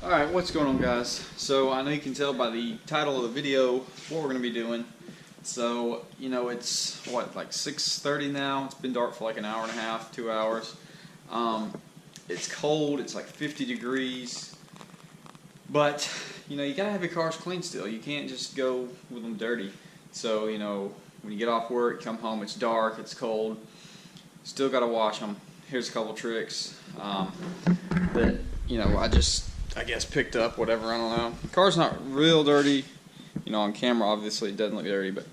Alright, what's going on, guys? So I know you can tell by the title of the video what we're going to be doing. So, it's what, like 6:30 now. It's been dark for like an hour and a half, 2 hours. It's cold, it's like 50 degrees. But, you gotta have your cars clean still. You can't just go with them dirty. So, when you get off work, come home, it's dark, it's cold. Still gotta wash them. Here's a couple tricks that, I guess picked up, whatever, I don't know. The car's not real dirty. On camera, obviously, it doesn't look dirty, but...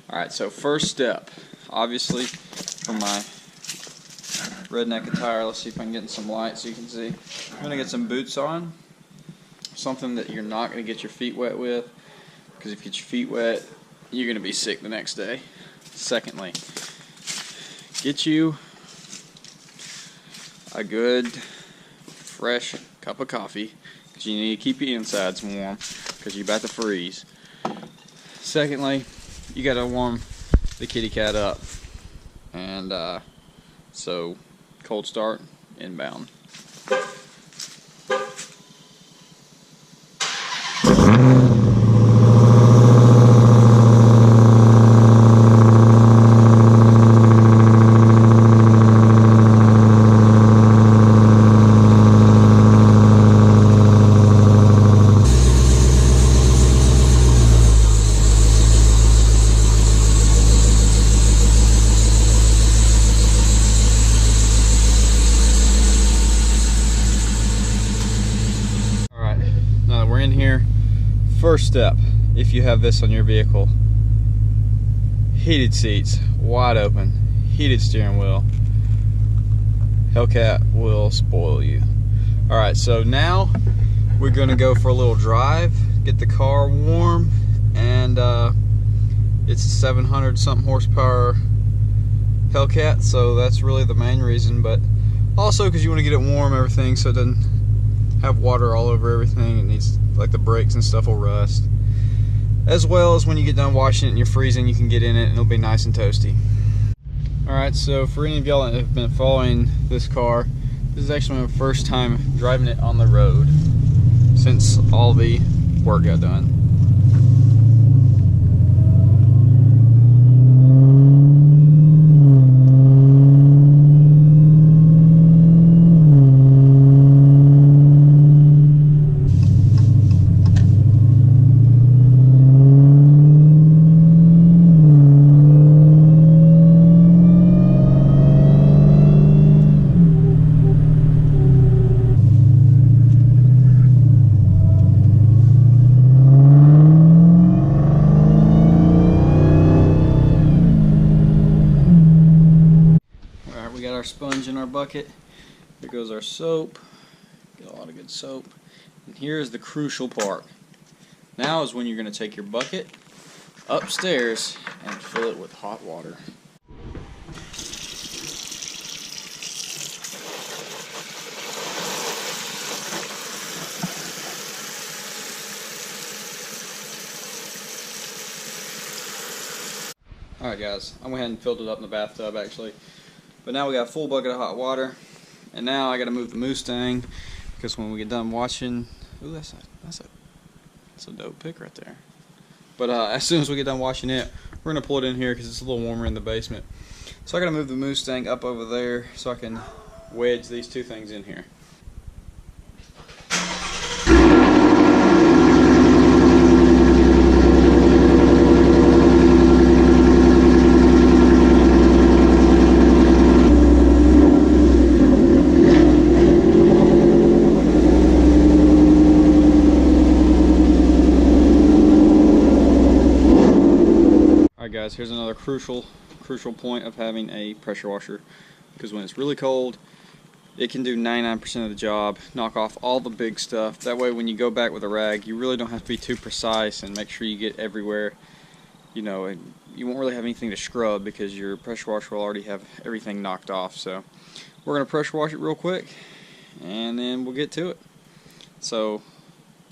Alright, so first step, obviously, for my redneck attire, let's see if I can get in some light so you can see. I'm going to get some boots on. Something that you're not going to get your feet wet with, because if you get your feet wet, you're going to be sick the next day. Secondly, get you a good, fresh cup of coffee, because you need to keep your insides warm, because you're about to freeze. Secondly, you got to warm the kitty cat up, and so cold start, inbound. We're in here. First step, if you have this on your vehicle, heated seats, wide open, heated steering wheel. Hellcat will spoil you. Alright, so now we're going to go for a little drive, get the car warm, and it's a 700 something horsepower Hellcat, so that's really the main reason, but also because you want to get it warm, everything, so it doesn't have water all over everything. It needs, like, the brakes and stuff will rust, as well as when you get done washing it and you're freezing, you can get in it and it'll be nice and toasty. Alright, so for any of y'all that have been following this car, this is actually my first time driving it on the road since all the work got done. We got our sponge in our bucket. Here goes our soap. Get a lot of good soap. And here's the crucial part. Now is when you're going to take your bucket upstairs and fill it with hot water. Alright guys, I went ahead and filled it up in the bathtub actually. But now we got a full bucket of hot water, and now I got to move the Mustang, because when we get done washing, ooh, that's a dope pick right there. But as soon as we get done washing it, we're gonna pull it in here because it's a little warmer in the basement. So I got to move the Mustang up over there so I can wedge these two things in here. Guys, here's another crucial point of having a pressure washer, because when it's really cold, it can do 99% of the job, knock off all the big stuff. That way when you go back with a rag, you really don't have to be too precise and make sure you get everywhere, and you won't really have anything to scrub because your pressure washer will already have everything knocked off. So we're going to pressure wash it real quick and then we'll get to it. So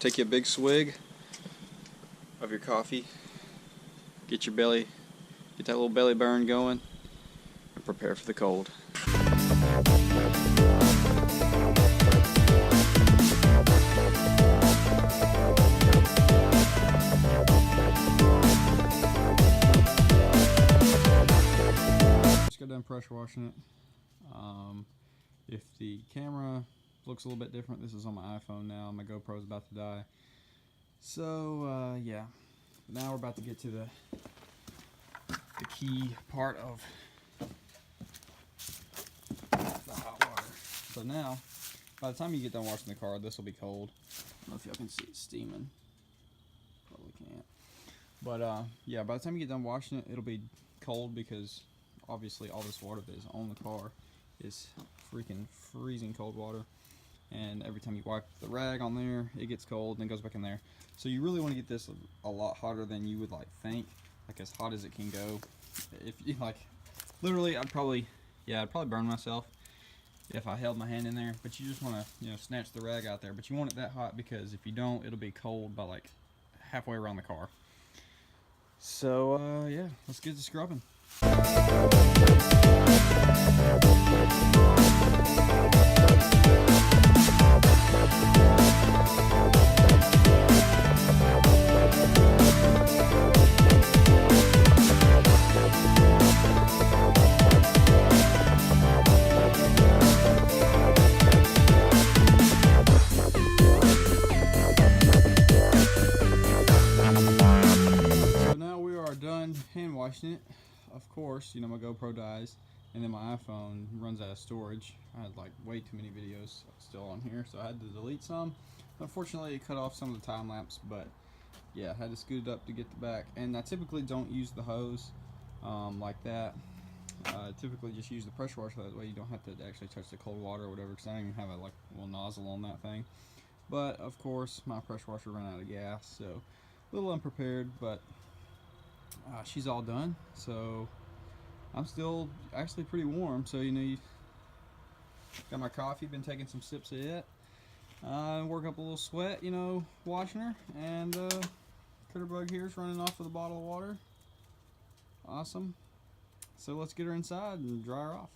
take you a big swig of your coffee, get that little belly burn going, and prepare for the cold. pressure washing it. If the camera looks a little bit different, this is on my iPhone now. My GoPro is about to die. So yeah, now we're about to get to the key part of the hot water. So now, by the time you get done washing the car, this will be cold. I don't know if y'all can see it steaming. Probably can't. But yeah, by the time you get done washing it, it'll be cold because obviously all this water that is on the car is freaking freezing cold water. And every time you wipe the rag on there, it gets cold and it goes back in there. So you really want to get this a lot hotter than you would think, like as hot as it can go. If you literally, I'd probably burn myself if I held my hand in there. But you just want to, snatch the rag out there. But you want it that hot because if you don't, it'll be cold by halfway around the car. So yeah, let's get to scrubbing. Hand washing it. Of course, my GoPro dies and then my iPhone runs out of storage. I had way too many videos still on here, so I had to delete some. Unfortunately, it cut off some of the time lapse, but yeah, I had to scoot it up to get the back. And I typically don't use the hose like that. I typically just use the pressure washer, that way you don't have to actually touch the cold water or whatever, because I don't even have a little nozzle on that thing. But of course, my pressure washer ran out of gas, so a little unprepared, but she's all done. So I'm still actually pretty warm, so you got my coffee, been taking some sips of it, work up a little sweat, washing her, and Critterbug here is running off with a bottle of water. Awesome. So let's get her inside and dry her off.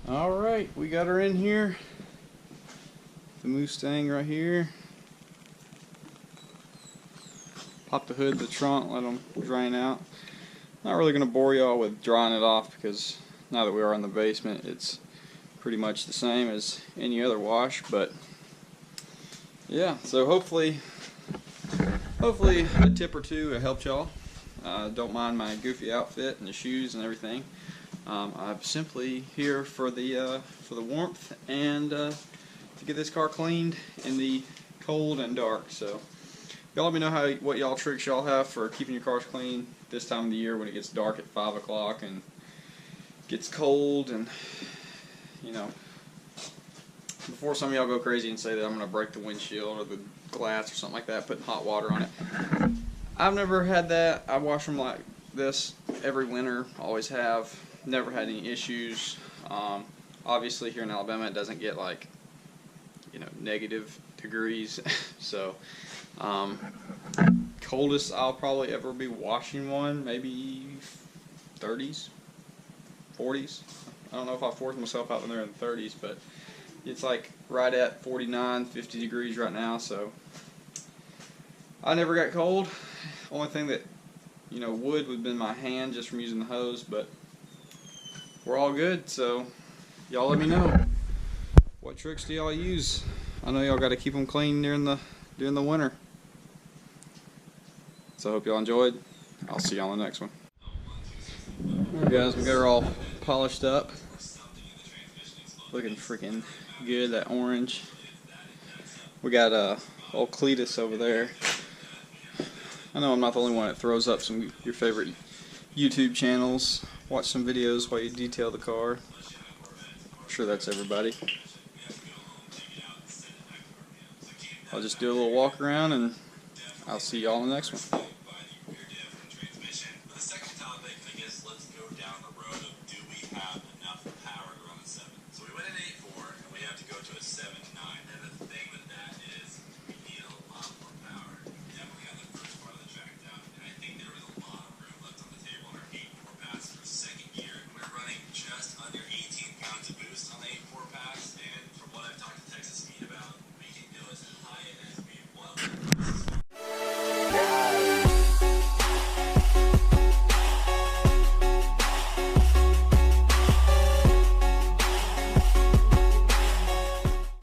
Alright, we got her in here. The Mustang right here. Pop the hood, the trunk, let them drain out. Not really going to bore y'all with drying it off because now that we are in the basement, it's pretty much the same as any other wash. But yeah, so hopefully a tip or two helped y'all. Don't mind my goofy outfit and the shoes and everything. I'm simply here for the warmth and to get this car cleaned in the cold and dark. So y'all let me know what y'all tricks y'all have for keeping your cars clean this time of the year when it gets dark at 5 o'clock and gets cold, and before some of y'all go crazy and say that I'm going to break the windshield or the glass or something like that, putting hot water on it. I've never had that. I wash them like this every winter, always have. Never had any issues. Obviously here in Alabama it doesn't get negative degrees, so coldest I'll probably ever be washing one, maybe 30s, 40s. I don't know if I forced myself out when they're in the 30s, but it's right at 49, 50 degrees right now, so I never got cold. Only thing that would have been my hand just from using the hose, but we're all good. So y'all let me know, what tricks do y'all use? I know y'all got to keep them clean during the winter. So I hope y'all enjoyed. I'll see y'all on the next one. Alright guys, we got her all polished up, looking freaking good. That orange. We got old Cletus over there. I know I'm not the only one that throws up some of your favorite YouTube channels. Watch some videos while you detail the car. I'm sure that's everybody. I'll just do a little walk around and I'll see y'all in the next one.